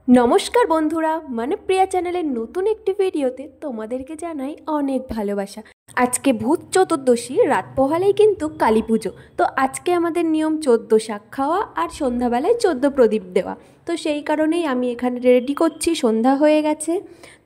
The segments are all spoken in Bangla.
নমস্কার বন্ধুরা, মানে প্রিয়া চ্যানেলের নতুন একটি ভিডিওতে তোমাদেরকে জানাই অনেক ভালোবাসা। আজকে ভূত চতুর্দশী, রাত পোহালেই কিন্তু কালী পুজো। তো আজকে আমাদের নিয়ম 14 শাক খাওয়া আর সন্ধ্যাবেলায় 14 প্রদীপ দেওয়া। তো সেই কারণেই আমি এখানে রেডি করছি, সন্ধ্যা হয়ে গেছে।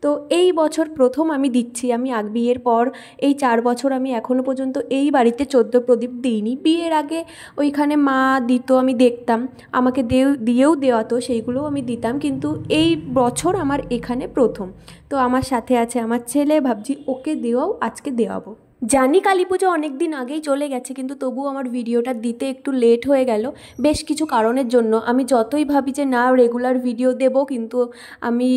তো এই বছর প্রথম আমি দিচ্ছি। আমি বিয়ের পর এই 4 বছর আমি এখনও পর্যন্ত এই বাড়িতে 14 প্রদীপ দিইনি। বিয়ের আগে ওইখানে মা দিত, আমি দেখতাম, আমাকে দিয়েও দেওয়াতো, সেইগুলোও আমি দিতাম, কিন্তু এই বছর আমার এখানে প্রথম। তো আমার সাথে আছে আমার ছেলে, ভাবছি ওকে দেওয়াও আজকে দেওয়াবো। জানি কালী পুজো অনেক দিন আগেই চলে গেছে, কিন্তু তবুও আমার ভিডিওটা দিতে একটু লেট হয়ে গেল বেশ কিছু কারণের জন্য। আমি যতই ভাবি যে না রেগুলার ভিডিও দেব, কিন্তু আমি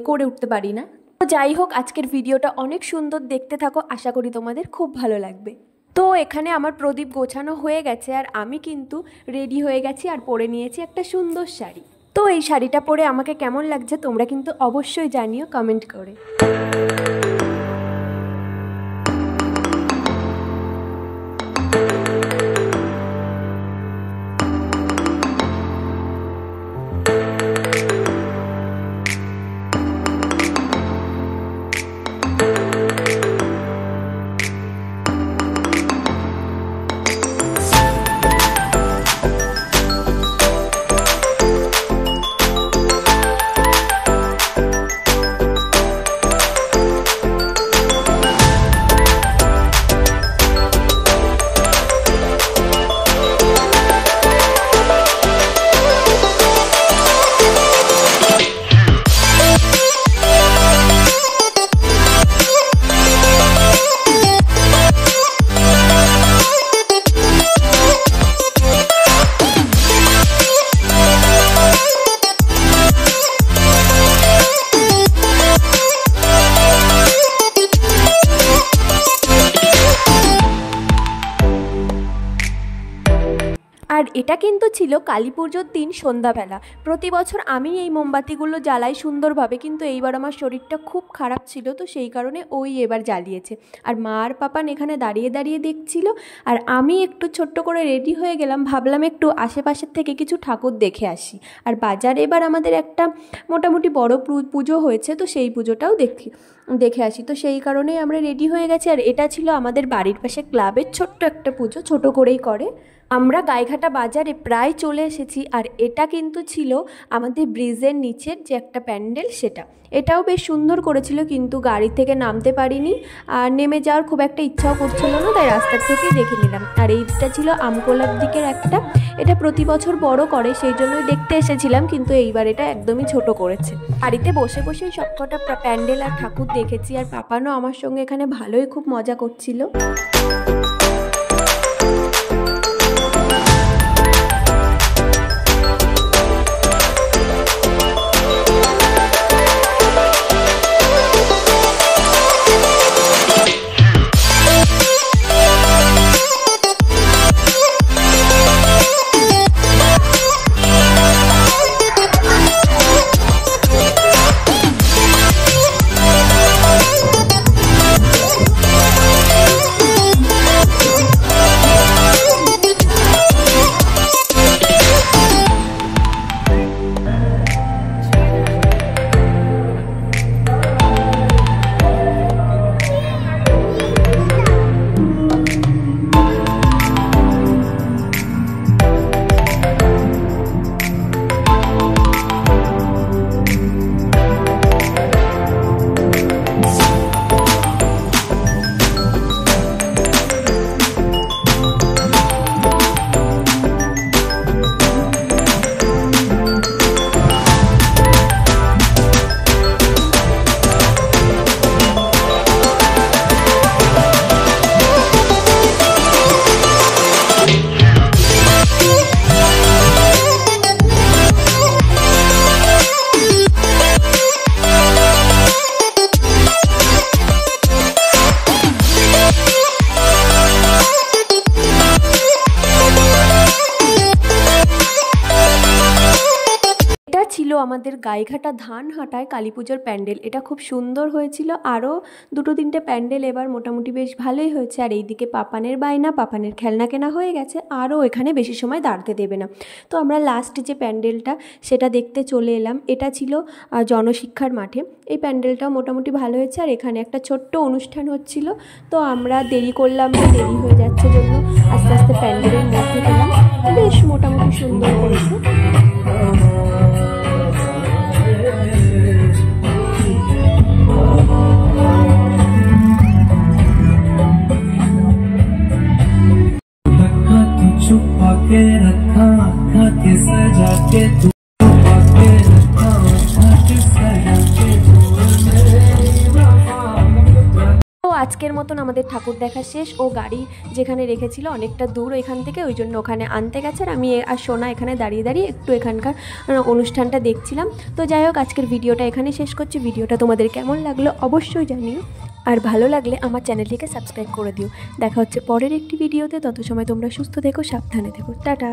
করে উঠতে পারি না। তো যাই হোক, আজকের ভিডিওটা অনেক সুন্দর, দেখতে থাকো, আশা করি তোমাদের খুব ভালো লাগবে। তো এখানে আমার প্রদীপ গোছানো হয়ে গেছে আর আমি কিন্তু রেডি হয়ে গেছি আর পরে নিয়েছি একটা সুন্দর শাড়ি। তো এই শাড়িটা পরে আমাকে কেমন লাগছে তোমরা কিন্তু অবশ্যই জানিও কমেন্ট করে। আর এটা কিন্তু ছিল কালী পুজোর দিন সন্ধ্যাবেলা। প্রতি বছর আমি এই মোমবাতিগুলো জ্বালাই সুন্দরভাবে, কিন্তু এইবার আমার শরীরটা খুব খারাপ ছিল, তো সেই কারণে ওই এবার জ্বালিয়েছে। আর মা আর পাপান এখানে দাঁড়িয়ে দাঁড়িয়ে দেখছিল, আর আমি একটু ছোট্ট করে রেডি হয়ে গেলাম, ভাবলাম একটু আশেপাশের থেকে কিছু ঠাকুর দেখে আসি। আর বাজারে এবার আমাদের একটা মোটামুটি বড় পুজো হয়েছে, তো সেই পুজোটাও দেখে আসি। তো সেই কারণেই আমরা রেডি হয়ে গেছি। আর এটা ছিল আমাদের বাড়ির পাশে ক্লাবের ছোট্ট একটা পুজো, ছোট করেই করে। আমরা গাইঘাটা বাজারে প্রায় চলে এসেছি। আর এটা কিন্তু ছিল আমাদের ব্রিজের নিচের যে একটা প্যান্ডেল, সেটা এটাও বেশ সুন্দর করেছিল, কিন্তু গাড়ি থেকে নামতে পারিনি, আর নেমে যাওয়ার খুব একটা ইচ্ছাও করছিল না, তাই রাস্তার থেকেই দেখে নিলাম। আর এইটা ছিল আমকোলার দিকের একটা, এটা প্রতি বছর বড় করে, সেই জন্যই দেখতে এসেছিলাম, কিন্তু এইবার এটা একদমই ছোট করেছে। বাড়িতে বসে বসেই সবকটা প্যান্ডেল আর ঠাকুর দেখেছি, আর পাপানও আমার সঙ্গে এখানে ভালোই খুব মজা করছিল। আমাদের গাইঘাটা ধানহাটায় কালী পুজোর প্যান্ডেল, এটা খুব সুন্দর হয়েছিল। আরও 2-3টে প্যান্ডেল এবার মোটামুটি বেশ ভালোই হয়েছে। আর এইদিকে পাপানের বায়না, পাপানের খেলনা কেনা হয়ে গেছে, আরও এখানে বেশি সময় দাঁড়াতে দেবে না। তো আমরা লাস্ট যে প্যান্ডেলটা সেটা দেখতে চলে এলাম। এটা ছিল জনশিক্ষার মাঠে। এই প্যান্ডেলটাও মোটামুটি ভালো হয়েছে। আর এখানে একটা ছোট্ট অনুষ্ঠান হচ্ছিল, তো আমরা দেরি করলাম না, দেরি হয়ে যাচ্ছে জন্য আস্তে আস্তে প্যান্ডেলের মধ্যে গেলাম। বেশ মোটামুটি সুন্দর করেছে। তো আজকের মতন আমাদের ঠাকুর দেখা শেষ। ও গাড়ি যেখানে রেখেছিল অনেকটা দূর এখান থেকে, ওই জন্য ওখানে আনতে গেছে। আর আমি আর সোনা এখানে দাঁড়িয়ে দাঁড়িয়ে একটু এখানকার অনুষ্ঠানটা দেখছিলাম। তো যাই হোক, আজকের ভিডিওটা এখানে শেষ করছি। ভিডিওটা তোমাদের কেমন লাগলো অবশ্যই জানিও, আর ভালো লাগলে আমার চ্যানেলটিকে সাবস্ক্রাইব করে দিও। দেখা হচ্ছে পরের একটি ভিডিওতে। তত সময় তোমরা সুস্থ থেকো, সাবধানে থেকো। টাটা।